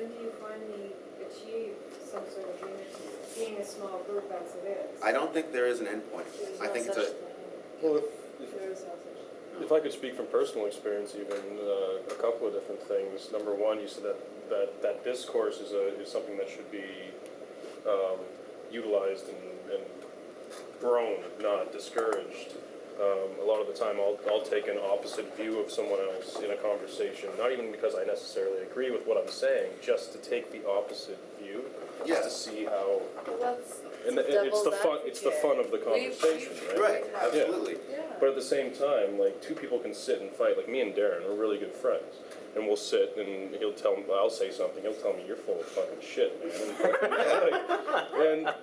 when do you finally achieve some sort of unity, being a small group as it is? I don't think there is an endpoint. I think it's a... Well, There is no such. if I could speak from personal experience, even a couple of different things. Number one, you said that discourse is something that should be utilized and grown, not discouraged. A lot of the time, I'll take an opposite view of someone else in a conversation, not even because I necessarily agree with what I'm saying, just to take the opposite view, Yeah. just to see how. Well, that's And it's the fun. It's the fun of the conversation, right? Right, absolutely. Yeah. But at the same time, like, two people can sit and fight. Like, me and Darren are really good friends, and we'll sit and I'll say something, he'll tell me, "You're full of fucking shit, man."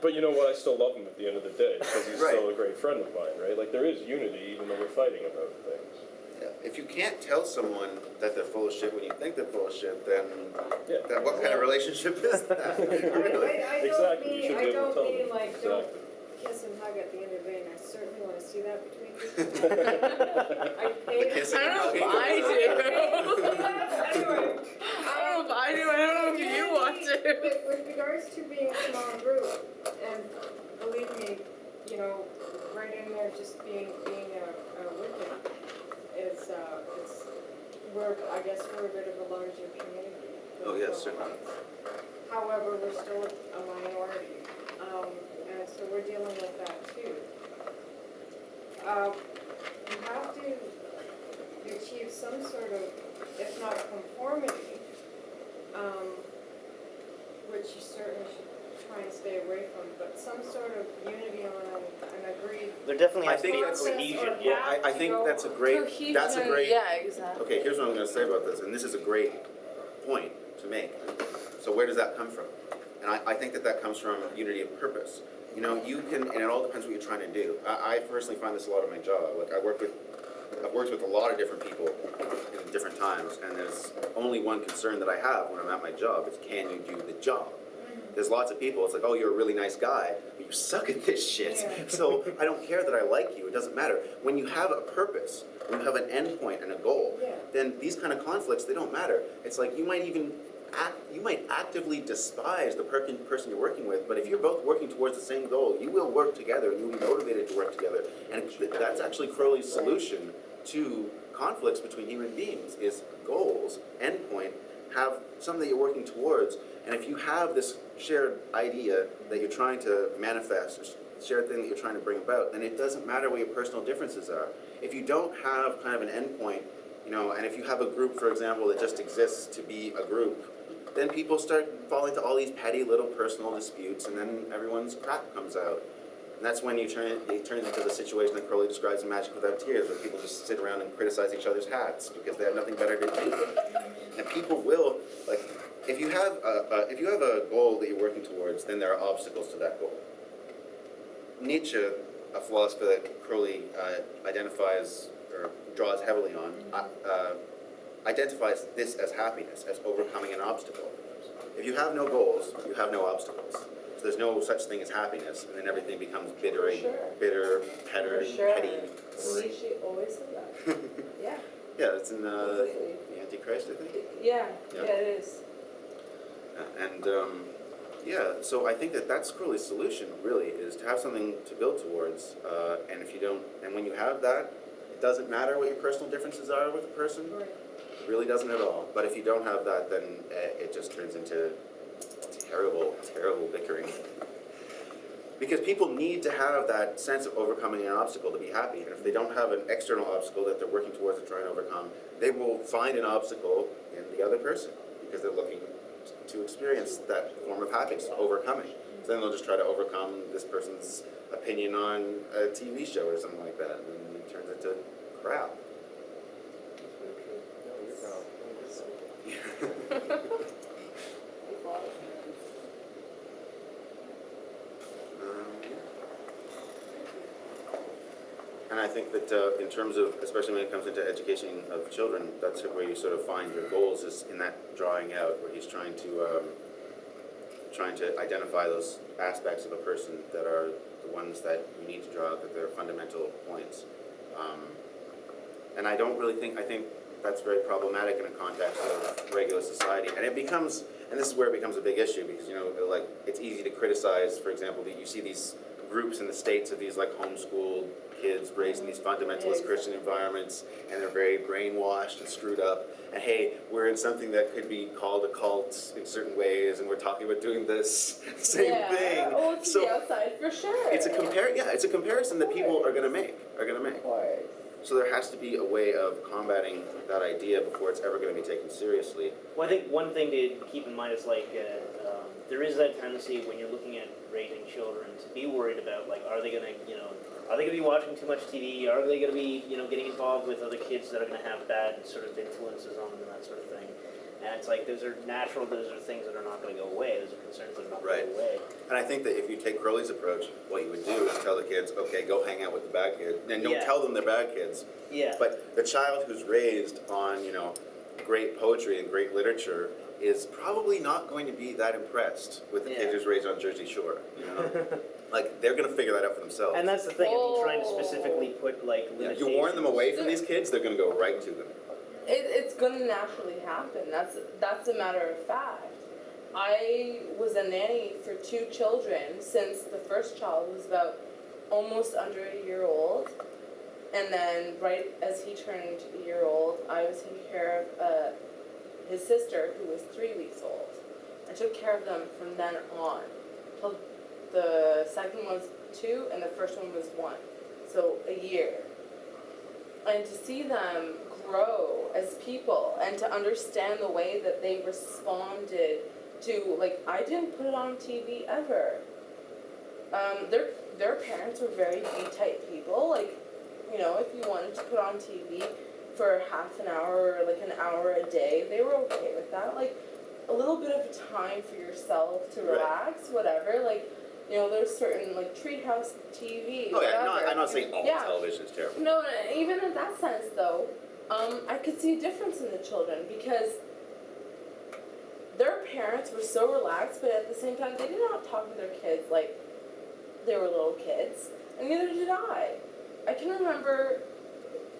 But you know what? I still love him at the end of the day because he's Right. still a great friend of mine, right? Like, there is unity even though we're fighting about things. Yeah. If you can't tell someone that they're full of shit when you think they're full of shit, then Yeah. what kind of relationship is that? Really? I Exactly, you should be I able to don't tell mean them. like, Exactly. don't kiss and hug at the end of the day, and I certainly want to see that between you. I paid. kissing I don't know if and I do. Anyway. I don't know if I do. I don't know if you want to. With regards to being a small group, and believe me, you know, right in there just being a wicked is, I guess we're a bit of a larger community. Oh, yes, certainly. However, we're still a minority, and so we're dealing with that too. You have to achieve some sort of, if not conformity, which you certainly should try and stay away from, but some sort of unity on an agreed. There definitely I has to think be a that's- cohesion. or Yeah, I think that's a great, that's a Cohesion, great, yeah, exactly. okay, here's what I'm gonna say about this, and this is a great point to make. So where does that come from? And I think that comes from unity of purpose. You know, you can, and it all depends what you're trying to do. I personally find this a lot of my job. Like, I've worked with a lot of different people in different times, and there's only one concern that I have when I'm at my job, is can you do the job? There's lots of people, it's like, oh, you're a really nice guy, but you suck at this shit. Yeah. So I don't care that I like you, it doesn't matter. When you have a purpose, when you have an end point and a goal, Yeah. then these kind of conflicts, they don't matter. It's like you might actively despise the person you're working with, but if you're both working towards the same goal, you will work together and you'll be motivated to work together. And that's actually Crowley's solution to conflicts between human beings, is goals, endpoint, have something that you're working towards. And if you have this shared idea that you're trying to manifest, or shared thing that you're trying to bring about, then it doesn't matter what your personal differences are. If you don't have kind of an endpoint, you know, and if you have a group, for example, that just exists to be a group, then people start falling to all these petty little personal disputes, and then everyone's crap comes out. And that's when it turns into the situation that Crowley describes in Magic Without Tears, where people just sit around and criticize each other's hats because they have nothing better to do. And people will, like, if you have a goal that you're working towards, then there are obstacles to that goal. Nietzsche, a philosopher that Crowley identifies or draws heavily on, identifies this as happiness, as overcoming an obstacle. If you have no goals, you have no obstacles. So there's no such thing as happiness, and then everything becomes bitter, petty. Nietzsche always said that. Yeah. Yeah, it's in the Antichrist, I think. Yeah, Yeah. it is. Yeah, so I think that's Crowley's solution, really, is to have something to build towards, and if you don't, and when you have that, it doesn't matter what your personal differences are with a person, Right. it really doesn't at all. But if you don't have that, then it just turns into terrible, terrible bickering. Because people need to have that sense of overcoming an obstacle to be happy, and if they don't have an external obstacle that they're working towards to try and overcome, they will find an obstacle in the other person, because they're looking to experience that form of happiness, overcoming. So then they'll just try to overcome this person's opinion on a TV show or something like that, and it turns into crap. And I think that in terms of, especially when it comes into education of children, that's where you sort of find your goals, is in that drawing out, where he's trying to identify those aspects of a person that are the ones that you need to draw out, that they're fundamental points. And I think that's very problematic in a context of regular society. And it becomes, and this is where it becomes a big issue because, you know, like, it's easy to criticize, for example, that you see these groups in the States of these, like, homeschooled kids raised in these fundamentalist Christian environments, and they're very brainwashed and screwed up. And hey, we're in something that could be called a cult in certain ways, and we're talking about doing this same thing. Oh, to So the outside for sure. it's a it's a comparison that people are gonna make. Of course. So there has to be a way of combating that idea before it's ever gonna be taken seriously. Well, I think one thing to keep in mind is like there is that tendency when you're looking at raising children to be worried about like are they gonna are they gonna be watching too much TV? Are they gonna be getting involved with other kids that are gonna have bad sort of influences on them and that sort of thing? And it's like those are natural. Those are things that are not going to go away. Those are concerns that are not going to go away. And I think that if you take Crowley's approach, what you would do is tell the kids, okay, go hang out with the bad kids, and don't tell them they're bad kids. Yeah. But the child who's raised on, great poetry and great literature is probably not going to be that impressed with the kid who's raised on Jersey Shore, Like, they're going to figure that out for themselves. And that's the thing. I mean, trying to specifically put like limitations. You warn them away from these kids, they're going to go right to them. It's gonna naturally happen. That's a matter of fact. I was a nanny for 2 children since the first child was about almost under a year old, and then right as he turned a year old, I was taking care of his sister who was 3 weeks old. I took care of them from then on till the second one was 2 and the first one was 1, so a year. And to see them grow as people and to understand the way that they responded to, like, I didn't put it on TV ever. Their parents were very B-type people. Like, if you wanted to put on TV for half an hour or like an hour a day, they were okay with that. Like, a little bit of time for yourself to relax, whatever. Like, there's certain, like, Treehouse TV, Oh, yeah, whatever. I'm not saying all television is terrible. No, even in that sense, though, I could see a difference in the children because their parents were so relaxed, but at the same time, they did not talk to their kids like they were little kids, and neither did I. I can remember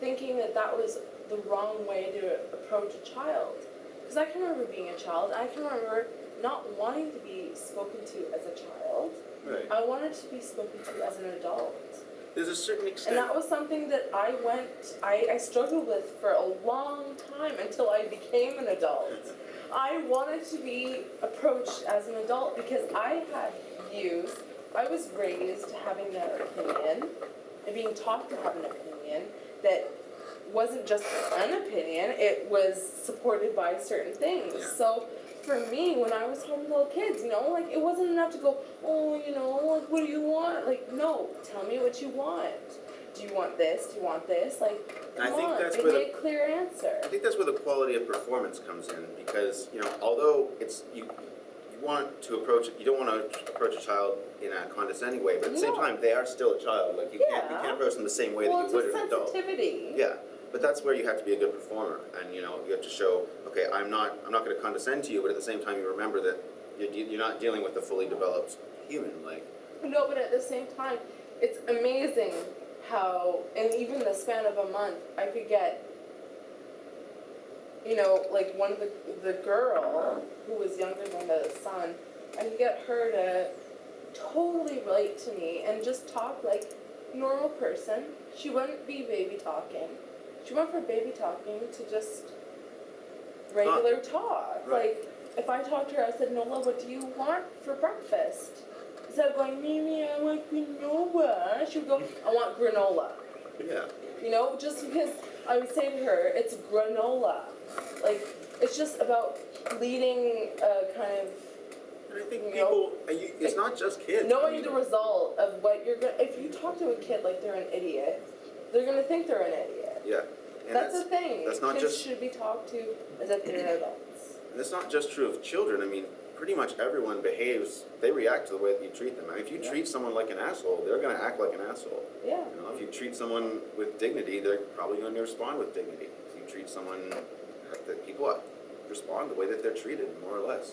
thinking that was the wrong way to approach a child. Because I can remember being a child, and I can remember not wanting to be spoken to as a child. Right. I wanted to be spoken to as an adult. There's a certain extent. And that was something that I struggled with for a long time until I became an adult. I wanted to be approached as an adult because I had views. I was raised having an opinion and being taught to have an opinion that wasn't just an opinion, it was supported by certain things. Yeah. So for me, when I was home with little kids, like, it wasn't enough to go, like, what do you want? Like, no, tell me what you want. Do you want this? Do you want this? Like, come on, give me a clear answer. I think that's where the quality of performance comes in because, although it's, you want to approach it, you don't want to approach a child in a condescending way, but at the same time, they are still a child. Like, you can't approach them the same way that you would an adult. Sensitivity. Yeah. But that's where you have to be a good performer, and you have to show, okay, I'm not going to condescend to you, but at the same time, you remember that you're not dealing with a fully developed human, like. No, but at the same time, it's amazing how, in even the span of a month, I could get, like one of the girl who was younger than the son, I could get her to totally relate to me and just talk like a normal person. She wouldn't be baby talking. She went from baby talking to just regular talk. Right. Like, if I talked to her, I said, Nola, what do you want for breakfast? Instead of going, Mimi, I want granola, she would go, I want granola. Yeah. Just because I would say to her, it's granola. Like, it's just about leading a kind of, And I think people, it's not just kids. knowing the result of what you're going to, if you talk to a kid like they're an idiot, they're going to think they're an idiot. Yeah. And That's the thing. That's not Kids just, should be talked to as if they're adults. and that's not just true of children. I mean, pretty much everyone behaves, they react to the way that you treat them. I mean, if you treat someone like an asshole, they're going to act like an asshole. Yeah. If you treat someone with dignity, they're probably going to respond with dignity. If you treat someone, that people respond the way that they're treated, more or less.